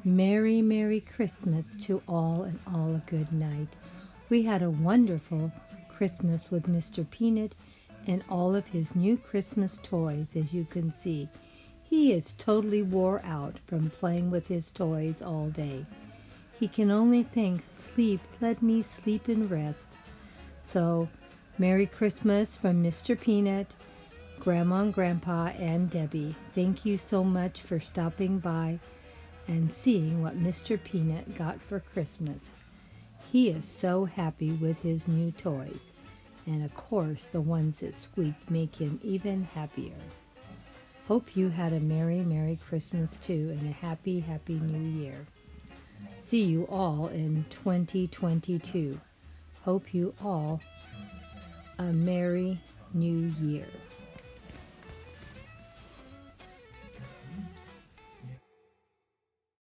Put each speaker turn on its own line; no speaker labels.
Merry, Merry Christmas to all and all a good night. We had a wonderful Christmas with Mr. Peanut and all of his new Christmas toys, as you can see. He is totally wore out from playing with his toys all day. He can only think, sleep, let me sleep and rest. So, Merry Christmas from Mr. Peanut, Grandma and Grandpa, and Debbie. Thank you so much for stopping by and seeing what Mr. Peanut got for Christmas. He is so happy with his new toys, and of course the ones that squeak make him even happier. Hope you had a Merry, Merry Christmas too, and a Happy, Happy New Year. See you all in 2022. Hope you all a Merry New Year.